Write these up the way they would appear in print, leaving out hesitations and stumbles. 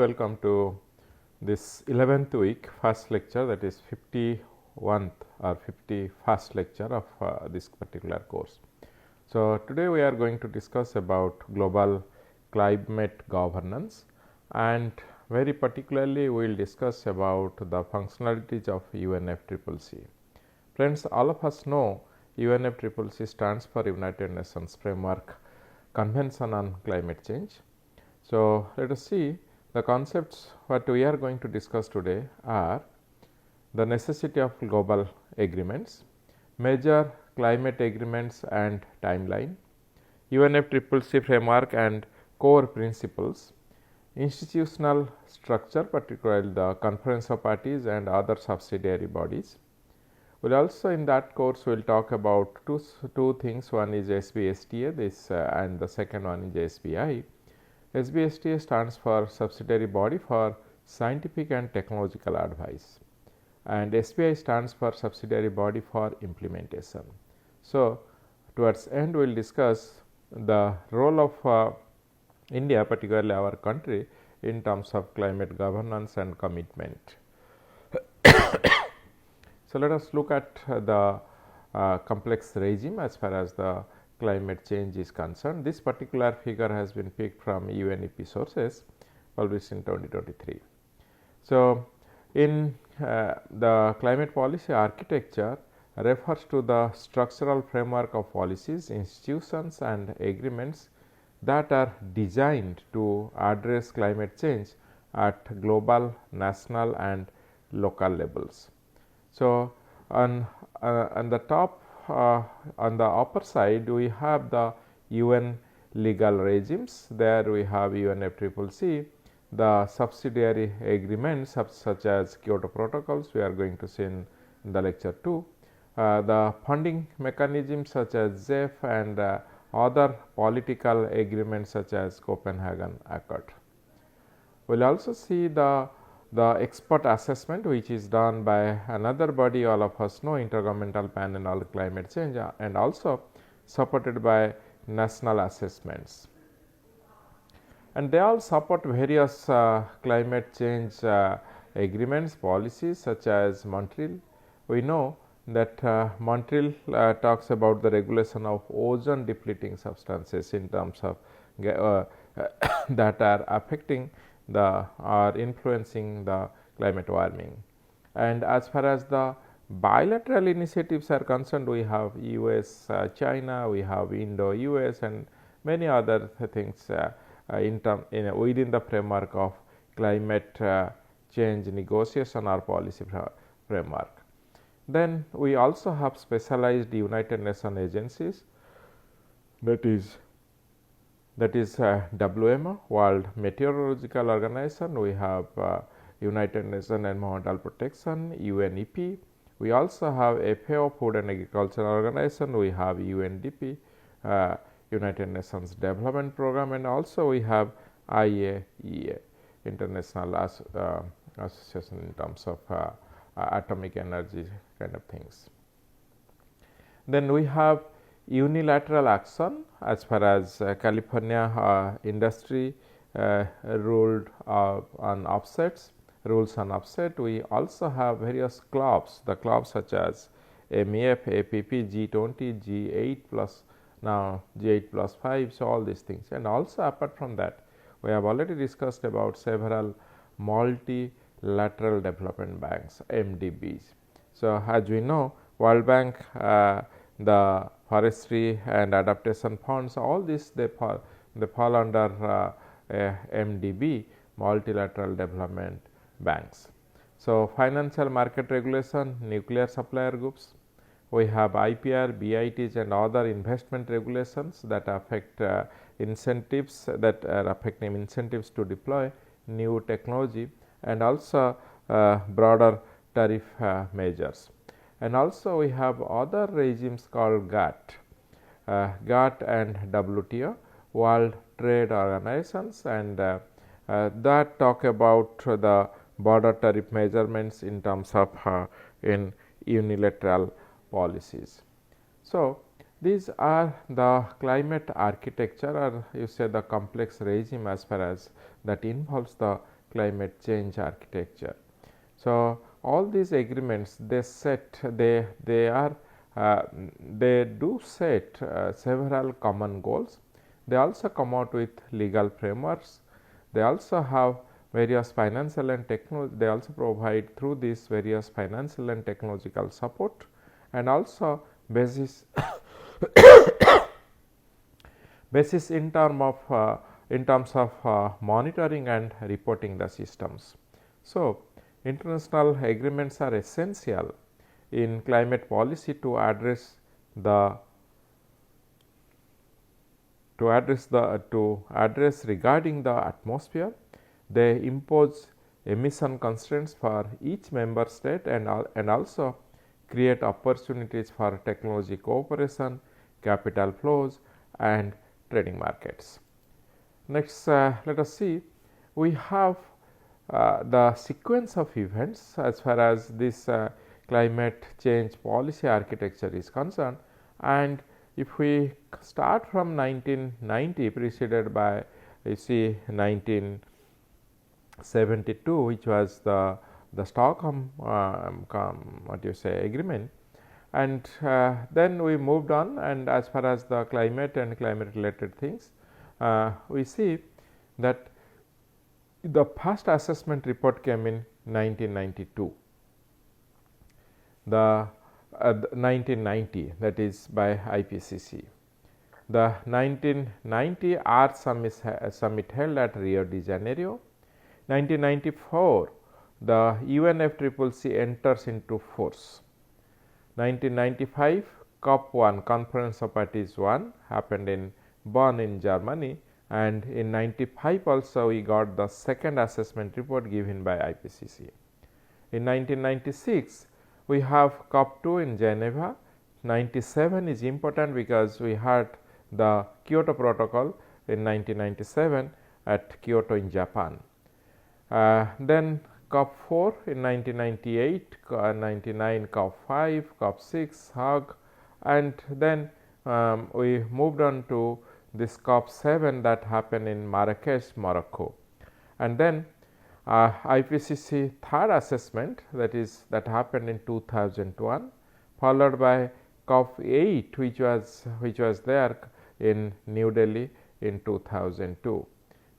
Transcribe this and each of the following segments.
welcome to this 11th week first lecture, that is 51th or 51st lecture of this particular course. So, today we are going to discuss about global climate governance, and very particularly we will discuss about the functionalities of UNFCCC. Friends, all of us know UNFCCC stands for United Nations Framework Convention on Climate Change. So, let us see the concepts what we are going to discuss today are the necessity of global agreements, major climate agreements and timeline, UNFCCC framework and core principles, institutional structure, particularly the conference of parties and other subsidiary bodies. We will also in that course we will talk about two things, one is SBSTA this and the second one is SBI. SBSTA stands for Subsidiary Body for Scientific and Technological Advice, and SBI stands for Subsidiary Body for Implementation. So, towards end we will discuss the role of India, particularly our country, in terms of climate governance and commitment. So, let us look at the complex regime as far as the climate change is concerned. This particular figure has been picked from UNEP sources published in 2023. So, in the climate policy architecture refers to the structural framework of policies, institutions and agreements that are designed to address climate change at global, national and local levels. So, on the top on the upper side we have the UN legal regimes. There we have UNFCCC, the subsidiary agreements such as Kyoto protocols we are going to see in the lecture 2, the funding mechanisms such as ZEF and other political agreements such as Copenhagen Accord. We will also see the expert assessment which is done by another body, all of us know, Intergovernmental Panel on Climate Change, and also supported by national assessments. And they all support various climate change agreements, policies such as Montreal. We know that Montreal talks about the regulation of ozone depleting substances in terms of that are affecting are influencing the climate warming. And as far as the bilateral initiatives are concerned, we have US, China, we have Indo-US and many other things within the framework of climate change negotiation or policy framework. Then we also have specialized United Nations agencies, that is WMO, World Meteorological Organization, we have United Nations Environmental Protection, UNEP, we also have FAO, Food and Agriculture Organization, we have UNDP, United Nations Development Program, and also we have IAEA, International Association in terms of atomic energy kind of things. Then we have unilateral action as far as California industry ruled on offsets, rules on offset. We also have various clubs, the clubs such as MEF, APP, G20, G8 plus, now G8 plus 5, so all these things. And also apart from that, we have already discussed about several multilateral development banks, MDBs. So, as we know, World Bank, the forestry and adaptation funds, all this they fall under MDB, multilateral development banks. So, financial market regulation, nuclear supplier groups, we have IPR, BITs and other investment regulations that affect incentives that are affecting incentives to deploy new technology, and also broader tariff measures. And also we have other regimes called GATT and WTO, World Trade Organizations, and that talk about the border tariff measurements in terms of in unilateral policies. So, these are the climate architecture, or you say the complex regime as far as that involves the climate change architecture. So, all these agreements they set they do set several common goals. They also come out with legal frameworks. They also have various financial and they also provide through these various financial and technological support, and also basis in terms of monitoring and reporting the systems. So, international agreements are essential in climate policy to address regarding the atmosphere. They impose emission constraints for each member state and also create opportunities for technology cooperation, capital flows and trading markets. Next, let us see, we have the sequence of events as far as this climate change policy architecture is concerned. And if we start from 1990 preceded by you see 1972, which was the Stockholm agreement, and then we moved on, and as far as the climate and climate related things, we see that the first assessment report came in 1992, the 1990, that is by IPCC. The 1990 Earth Summit held at Rio de Janeiro. 1994, the UNFCCC enters into force. 1995, COP1, Conference of Parties 1, happened in Bonn in Germany, and in 95 also we got the second assessment report given by IPCC. In 1996, we have COP2 in Geneva. 97 is important because we had the Kyoto Protocol in 1997 at Kyoto in Japan. Then COP4 in 1998, 99 COP5, COP6, Hague, and then we moved on to this COP7 that happened in Marrakesh, Morocco. And then IPCC third assessment, that happened in 2001, followed by COP8 which was there in New Delhi in 2002.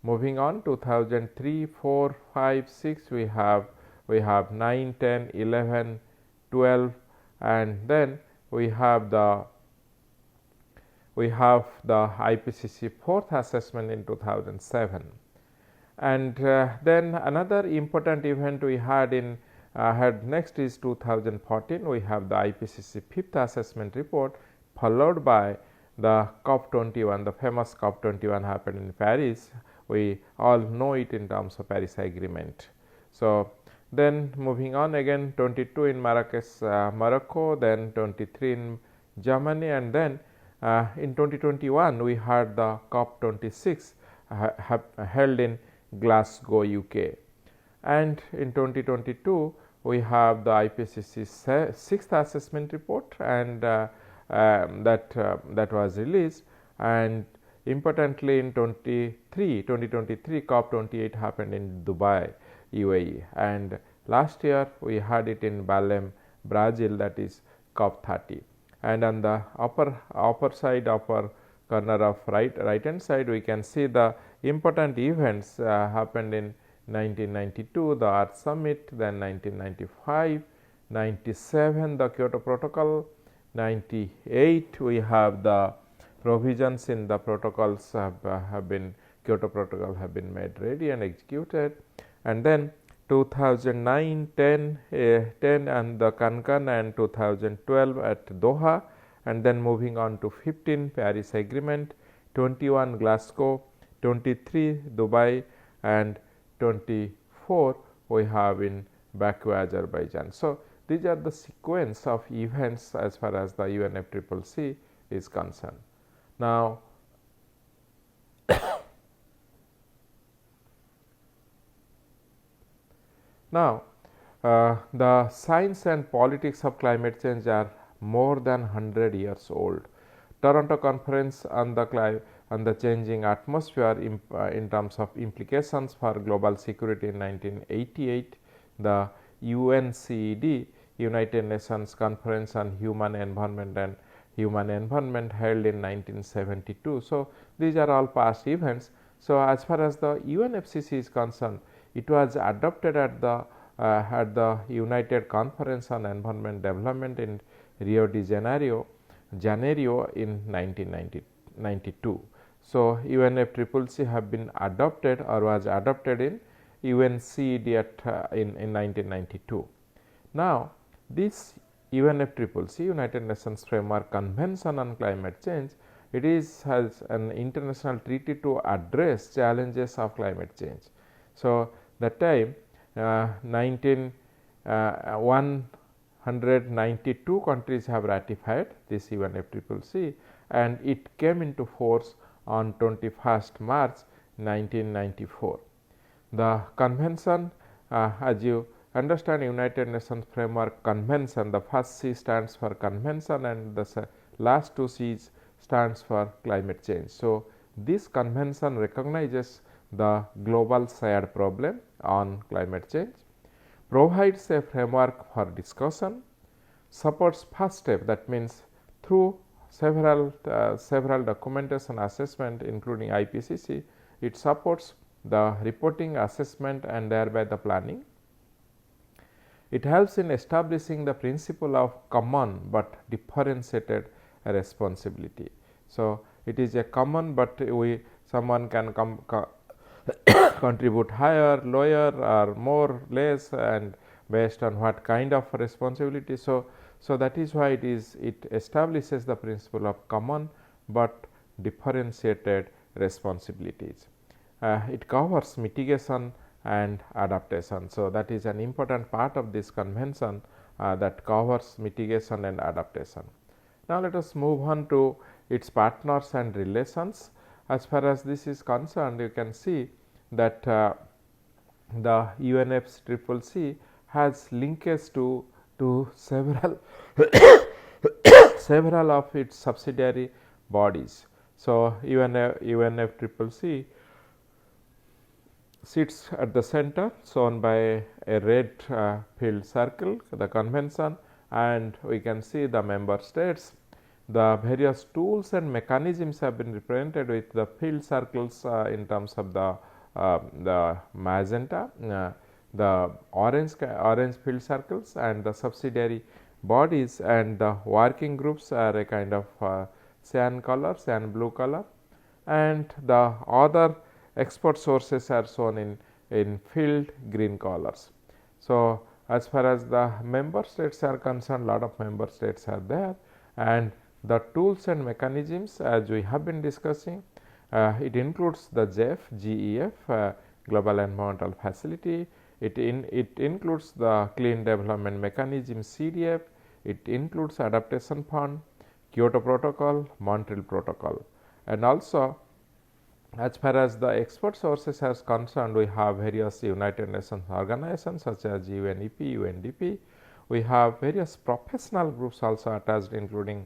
Moving on, 2003, 4, 5, 6, we have 9, 10, 11, 12, and then we have the IPCC fourth assessment in 2007. And then another important event we had next is 2014. We have the IPCC fifth assessment report, followed by the COP21. The famous COP21 happened in Paris. We all know it in terms of Paris Agreement. So then moving on, again 22 in Marrakesh, Morocco, then 23 in Germany, and then in 2021 we had the COP26 held in Glasgow, UK, and in 2022 we have the IPCC sixth assessment report, and that was released. And importantly, in 2023 COP28 happened in Dubai, UAE, and last year we had it in Belém, Brazil, that is COP30. And on the upper corner of right hand side, we can see the important events happened in 1992, the Earth Summit, then 1995, 97 the Kyoto Protocol, 98 we have the provisions in the protocols Kyoto Protocol have been made ready and executed, and then 2009, 10 and the Cancun, and 2012 at Doha, and then moving on to 15 Paris Agreement, 21 Glasgow, 23 Dubai, and 24 we have in Baku, Azerbaijan. So these are the sequence of events as far as the UNFCCC is concerned. Now the science and politics of climate change are more than 100 years old. Toronto Conference on the on the changing atmosphere in terms of implications for global security in 1988, the UNCED, United Nations Conference on Human Environment and Human Environment, held in 1972. So, these are all past events. So, as far as the UNFCCC is concerned, it was adopted at the United Conference on Environment Development in Rio de Janeiro in 1992. So, UNFCCC have been adopted or was adopted in UNCED in 1992. Now, this UNFCCC, United Nations Framework Convention on Climate Change, it has an international treaty to address challenges of climate change. So, that time 192 countries have ratified this UNFCCC, and it came into force on 21st March 1994. The convention, as you understand, United Nations Framework Convention, the first C stands for convention and the last two C's stands for climate change. So, this convention recognizes the global shared problem on climate change, provides a framework for discussion, supports first step, that means through several documentation assessment including IPCC, it supports the reporting, assessment and thereby the planning. It helps in establishing the principle of common but differentiated responsibility. So, it is a common, but someone can contribute higher, lower or more, less, and based on what kind of responsibility. So, that is why it establishes the principle of common but differentiated responsibilities. It covers mitigation and adaptation. So, that is an important part of this convention that covers mitigation and adaptation. Now, let us move on to its partners and relations. As far as this is concerned, you can see that the UNFCCC has linkage to several several of its subsidiary bodies. So, UNFCCC sits at the center, shown by a red filled circle, the convention, and we can see the member states. The various tools and mechanisms have been represented with the filled circles in terms of the magenta, the orange filled circles, and the subsidiary bodies, and the working groups are a kind of cyan blue color, and the other export sources are shown in filled green colors. So, as far as the member states are concerned, lot of member states are there, and the tools and mechanisms, as we have been discussing, it includes the GEF, Global Environmental Facility. It includes the Clean Development Mechanism, CDF. It includes Adaptation Fund, Kyoto Protocol, Montreal Protocol, and also as far as the export sources are concerned, we have various United Nations organizations such as UNEP, UNDP. We have various professional groups also attached, including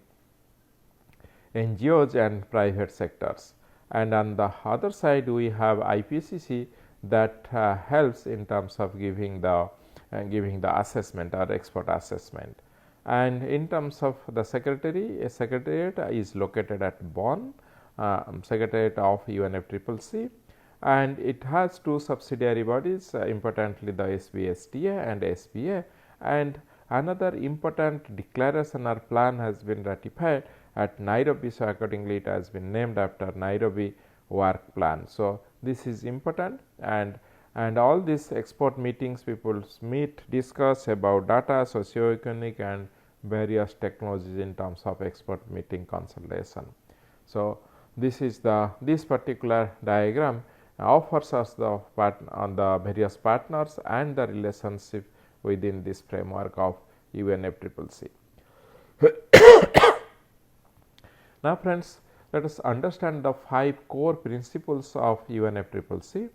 NGOs and private sectors. And on the other side, we have IPCC that helps in terms of giving the assessment or export assessment. And in terms of the secretariat is located at Bonn, Secretariat of UNFCCC, and it has two subsidiary bodies, importantly the SBSTA and SBA, and another important declaration or plan has been ratified at Nairobi. So, accordingly it has been named after Nairobi work plan. So, this is important, and all these export meetings people meet, discuss about data, socio-economic and various technologies in terms of export meeting consultation. So, this particular diagram offers us the various partners and the relationship within this framework of UNFCCC. Now, friends, let us understand the 5 core principles of UNFCCC.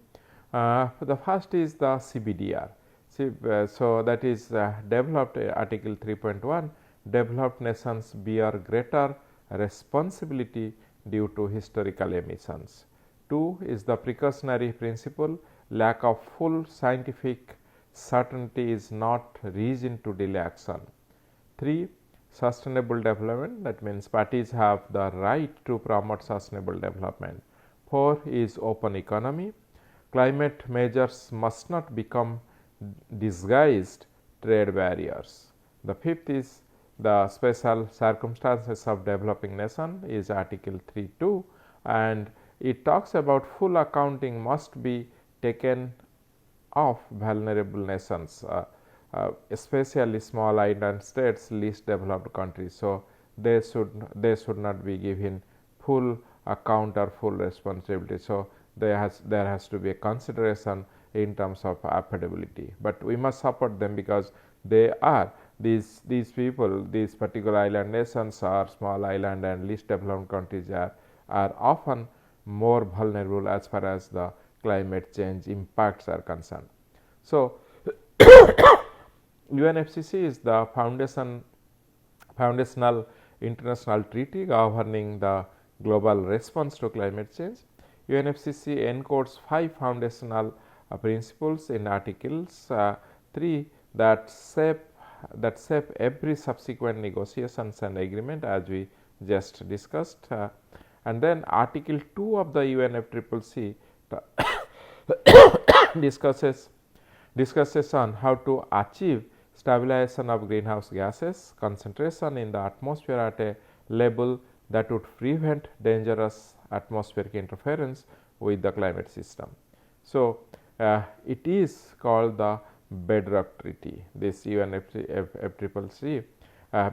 The first is the CBDR. So, that is developed Article 3.1, developed nations bear greater responsibility due to historical emissions. 2 is the precautionary principle. Lack of full scientific certainty is not reason to delay action. 3. Sustainable development, that means parties have the right to promote sustainable development. 4 is open economy. Climate measures must not become disguised trade barriers. The 5th is the special circumstances of developing nation is Article 3.2, and it talks about full accounting must be taken of vulnerable nations, especially small island states, least developed countries. So, they should not be given full account or full responsibility. So, there has to be a consideration in terms of affordability, but we must support them because they are these people, these particular island nations or small island and least developed countries are often more vulnerable as far as the climate change impacts are concerned. So, UNFCCC is the foundational international treaty governing the global response to climate change. UNFCCC encodes 5 foundational principles in Articles 3 that shape every subsequent negotiations and agreement, as we just discussed. And then Article 2 of the UNFCCC discusses on how to achieve stabilization of greenhouse gases concentration in the atmosphere at a level that would prevent dangerous atmospheric interference with the climate system. So, it is called the bedrock treaty, this UNFCCC,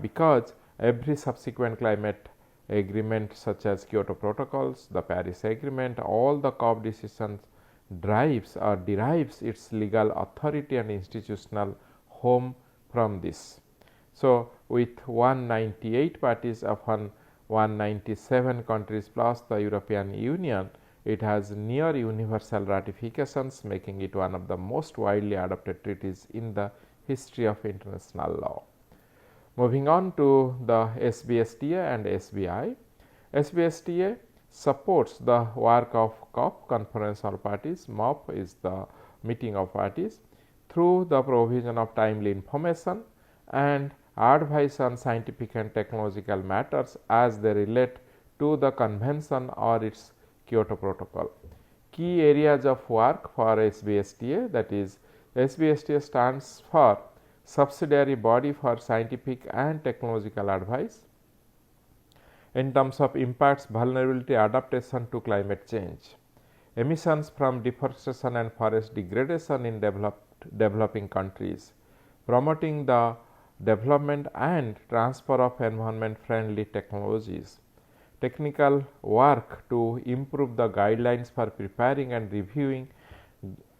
because every subsequent climate agreement such as Kyoto protocols, the Paris agreement, all the COP decisions derives its legal authority and institutional home from this. So, with 198 parties upon 197 countries plus the European Union, it has near universal ratifications, making it one of the most widely adopted treaties in the history of international law. Moving on to the SBSTA and SBI. SBSTA supports the work of COP, Conference of Parties. MOP is the meeting of parties, through the provision of timely information and advice on scientific and technological matters as they relate to the convention or its Kyoto protocol. Key areas of work for SBSTA, that is, SBSTA stands for subsidiary body for scientific and technological advice in terms of impacts, vulnerability, adaptation to climate change, emissions from deforestation and forest degradation in developing countries, promoting the development and transfer of environment friendly technologies, technical work to improve the guidelines for preparing and reviewing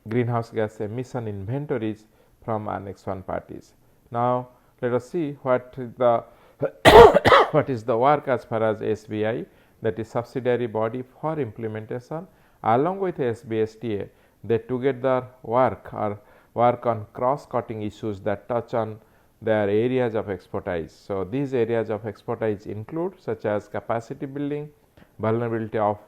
greenhouse gas emission inventories from Annex 1 parties. Now, let us see what is the what is the work as far as SBI, that is subsidiary body for implementation. Along with SBSTA, they together work on cross-cutting issues that touch on their areas of expertise. So, these areas of expertise include such as capacity building, vulnerability of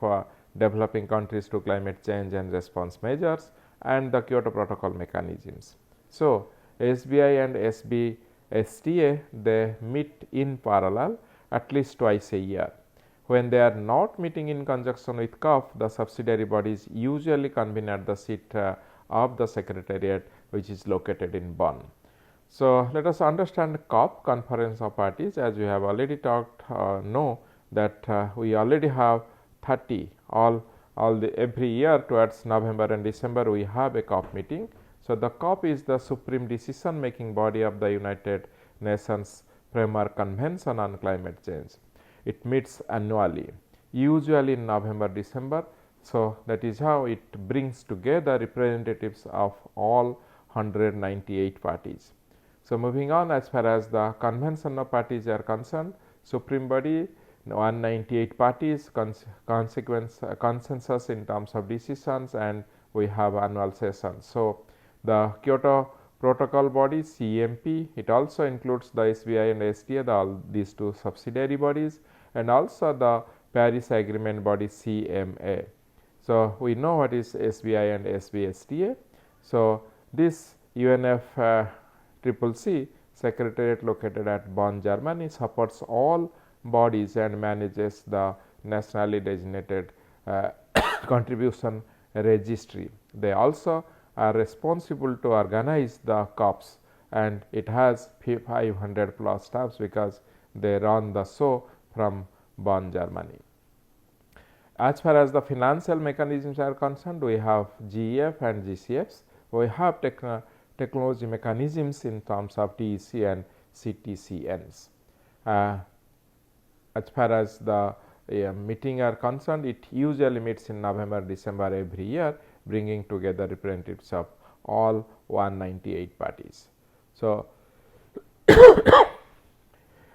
developing countries to climate change and response measures, and the Kyoto protocol mechanisms. So, SBI and SBSTA, they meet in parallel at least twice a year. When they are not meeting in conjunction with COP, the subsidiary bodies usually convene at the seat of the secretariat, which is located in Bonn. So, let us understand COP, Conference of Parties. As we have already talked, know that we already have 30 every year towards November and December we have a COP meeting. So, the COP is the supreme decision making body of the United Nations Framework Convention on Climate Change. It meets annually, usually in November, December. So, that is how it brings together representatives of all 198 parties. So, moving on, as far as the convention of parties are concerned, supreme body 198 parties, consensus in terms of decisions, and we have annual sessions. So, the Kyoto protocol body CMP, it also includes the SBI and STA, these two subsidiary bodies, and also the Paris Agreement body CMA. So, we know what is SBI and SBSTA. So, this UNFCCC secretariat located at Bonn, Germany supports all bodies and manages the nationally designated contribution registry. They also are responsible to organize the COPs, and it has 500 plus staffs because they run the show from Bonn, Germany. As far as the financial mechanisms are concerned, we have GEF and GCFs. We have technology mechanisms in terms of TEC and CTCNs. As far as the meeting are concerned, it usually meets in November, December every year, bringing together representatives of all 198 parties. So,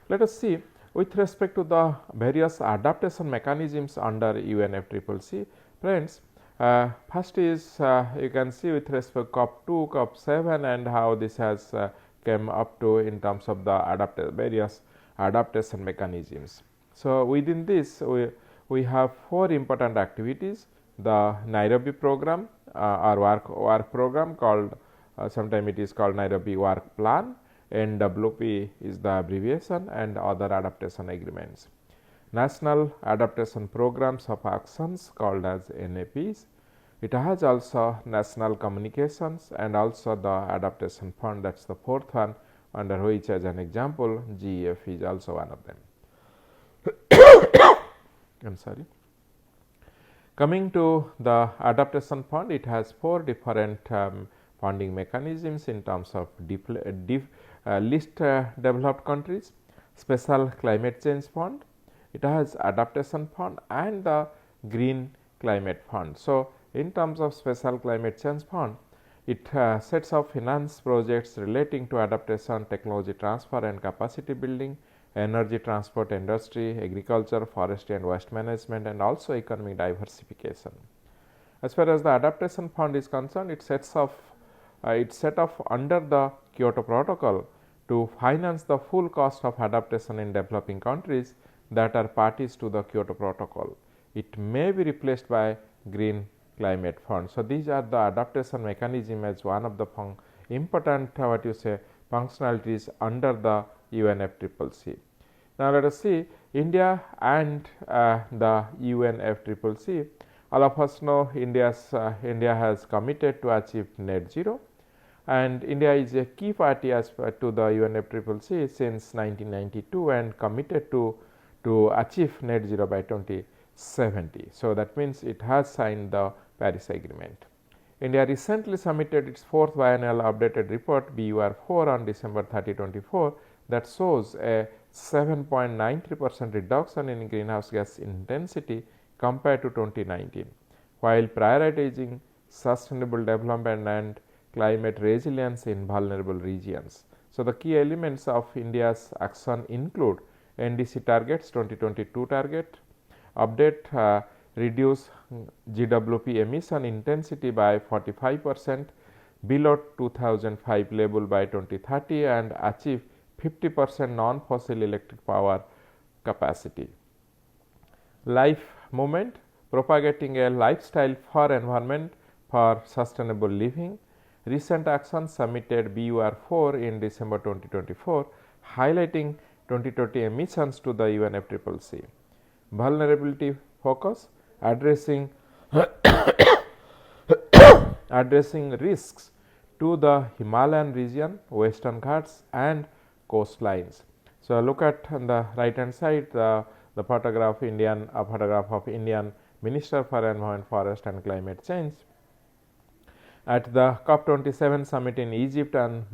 let us see with respect to the various adaptation mechanisms under UNFCCC. Friends, first is you can see with respect to COP2, COP7 and how this has came up to in terms of the various adaptation mechanisms. So, within this we have 4 important activities: the Nairobi program or work program called sometime it is called Nairobi work plan, NWP is the abbreviation, and other adaptation agreements. National adaptation programs of actions called as NAPs. It has also national communications and also the adaptation fund, that is the 4th one, under which as an example GEF is also one of them. I am sorry. Coming to the adaptation fund, it has 4 different funding mechanisms in terms of least developed countries, special climate change fund, it has adaptation fund and the green climate fund. So, in terms of special climate change fund, it sets up finance projects relating to adaptation, technology transfer and capacity building, energy transport industry, agriculture, forestry and waste management, and also economic diversification. As far as the adaptation fund is concerned, it sets up under the Kyoto Protocol to finance the full cost of adaptation in developing countries that are parties to the Kyoto Protocol. It may be replaced by green climate fund. So, these are the adaptation mechanism as one of the important functionalities under the UNFCCC. Now, let us see India and the UNFCCC. All of us know India has committed to achieve net zero, and India is a key party as to the UNFCCC since 1992 and committed to achieve net zero by 2070. So, that means it has signed the Paris Agreement. India recently submitted its 4th biennial updated report BUR4 on December 30, 2024 that shows a 7.93% reduction in greenhouse gas intensity compared to 2019, while prioritizing sustainable development and climate resilience in vulnerable regions. So, the key elements of India's action include NDC targets, 2022 target, update reduce GWP emission intensity by 45% below 2005 level by 2030 and achieve 50% non-fossil electric power capacity. Life movement, propagating a lifestyle for environment for sustainable living. Recent actions submitted BUR4 in December 2024, highlighting 2020 emissions to the UNFCCC. Vulnerability focus, addressing risks to the Himalayan region, Western Ghats and coastlines. So, look at on the right hand side the photograph of Indian Minister for Environment, Forest and Climate Change at the COP27 summit in Egypt and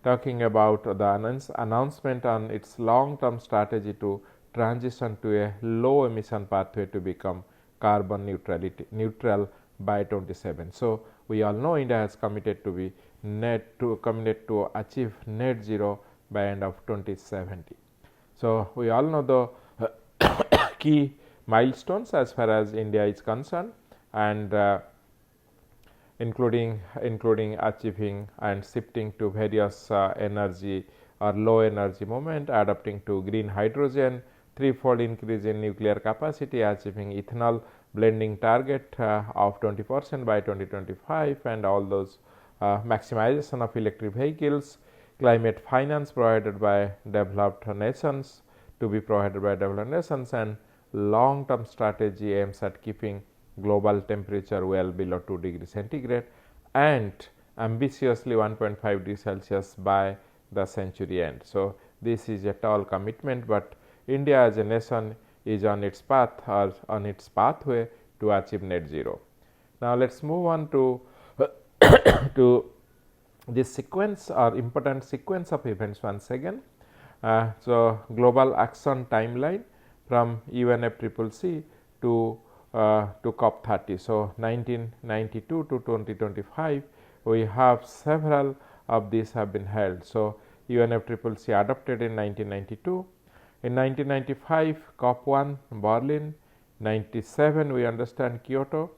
talking about the announcement on its long-term strategy to transition to a low emission pathway to become carbon neutral by 27. So, we all know India has committed to achieve net zero by end of 2070. So, we all know the key milestones as far as India is concerned, and including achieving and shifting to various energy or low energy moment, adapting to green hydrogen, threefold increase in nuclear capacity, achieving ethanol blending target of 20% by 2025, and all those maximization of electric vehicles, climate finance provided by developed nations to be provided by developed nations, and long term strategy aims at keeping global temperature well below 2 degrees centigrade and ambitiously 1.5 degrees Celsius by the century end. So, this is a tall commitment, but India as a nation is on its path or on its pathway to achieve net zero. Now, let us move on to to this sequence or important sequence of events once again. So, global action timeline from UNFCCC to COP30. So, 1992 to 2025 we have several of these have been held. So, UNFCCC adopted in 1992. In 1995 COP1 Berlin, 97 we understand Kyoto,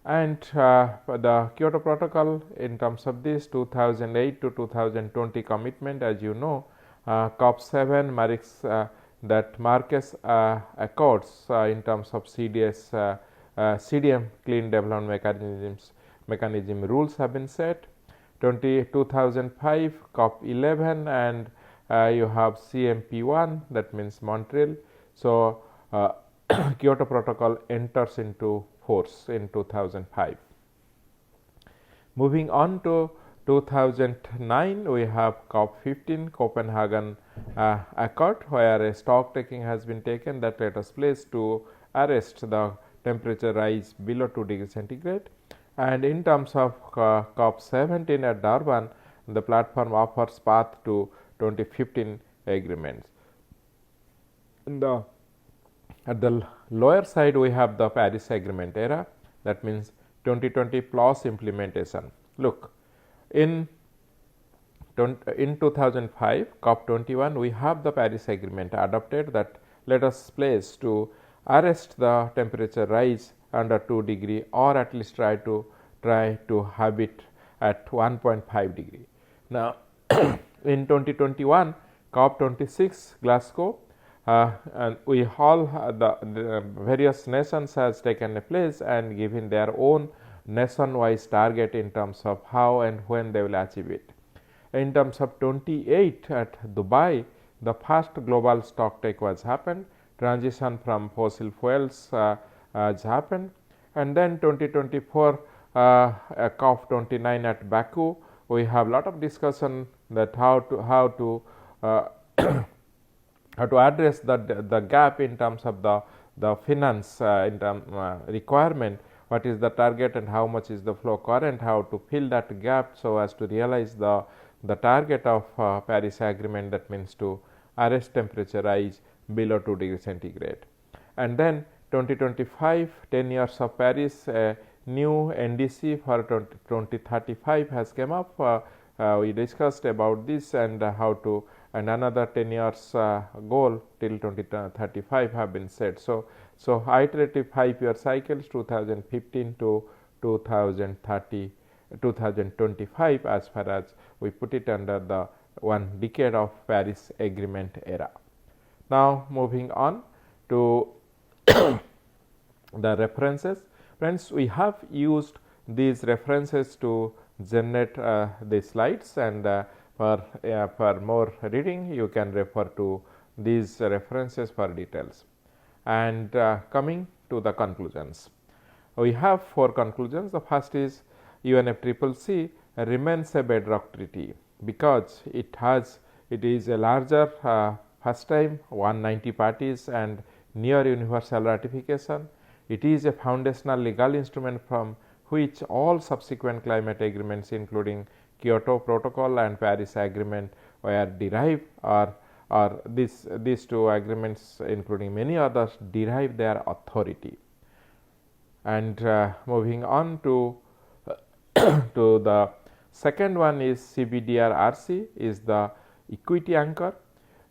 and the Kyoto Protocol in terms of this 2008 to 2020 commitment, as you know, COP7 marks that Marquez Accords in terms of CDM clean development mechanism rules have been set. 2005 COP11 and you have CMP1, that means Montreal. So, Kyoto Protocol enters into force in 2005. Moving on to 2009, we have COP15 Copenhagen Accord, where a stock taking has been taken that let us place to arrest the temperature rise below 2 degrees centigrade. And in terms of COP17 at Durban, the platform offers path to 2015 agreements. At the lower side, we have the Paris Agreement era, that means 2020 plus implementation. Look, in 2005 COP21, we have the Paris Agreement adopted that let us place to arrest the temperature rise under 2 degree, or at least try to have it at 1.5 degree. Now, in 2021 COP26 Glasgow, and we all the various nations has taken a place and given their own nation-wise target in terms of how and when they will achieve it. In terms of 28 at Dubai, the first global stock take was happened, transition from fossil fuels has happened, and then 2024 COP29 at Baku, we have lot of discussion that how to address the gap in terms of the finance in term requirement, what is the target and how much is the flow current, how to fill that gap so as to realize the target of Paris Agreement, that means to arrest temperature rise below 2 degrees centigrade. And then 2025, 10 years of Paris, new NDC for 2035 has come up. We discussed about this and how to, and another 10 years goal till 2035 have been set. So iterative 5-year cycles 2015 to 2025 as far as we put it under the 1 decade of Paris Agreement era. Now, moving on to the references. Friends, we have used these references to generate the slides, and for more reading you can refer to these references for details. And coming to the conclusions, we have 4 conclusions. The first is UNFCCC remains a bedrock treaty because it is a larger first time 190 parties and near universal ratification. It is a foundational legal instrument from which all subsequent climate agreements including Kyoto Protocol and Paris Agreement were derived, or these 2 agreements including many others derive their authority. And moving on to the second one is CBDRRC is the equity anchor.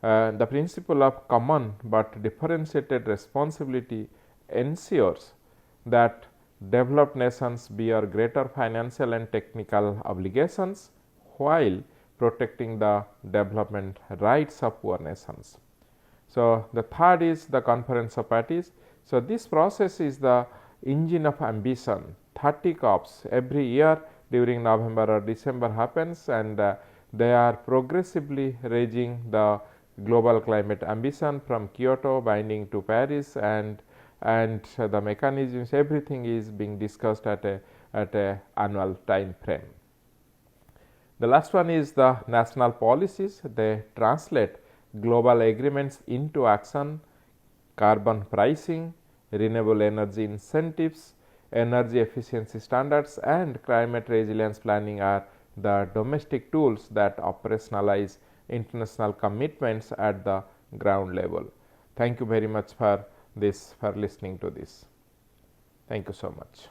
The principle of common but differentiated responsibility ensures that developed nations bear greater financial and technical obligations, while protecting the development rights of poor nations. So, the third is the Conference of Parties. So, this process is the engine of ambition. 30 COPs every year during November or December happens, and they are progressively raising the global climate ambition from Kyoto binding to Paris, and the mechanisms, everything is being discussed at a annual time frame. The last one is the national policies. They translate global agreements into action. Carbon pricing, renewable energy incentives, energy efficiency standards, and climate resilience planning are the domestic tools that operationalize international commitments at the ground level. Thank you very much for listening to this. Thank you so much.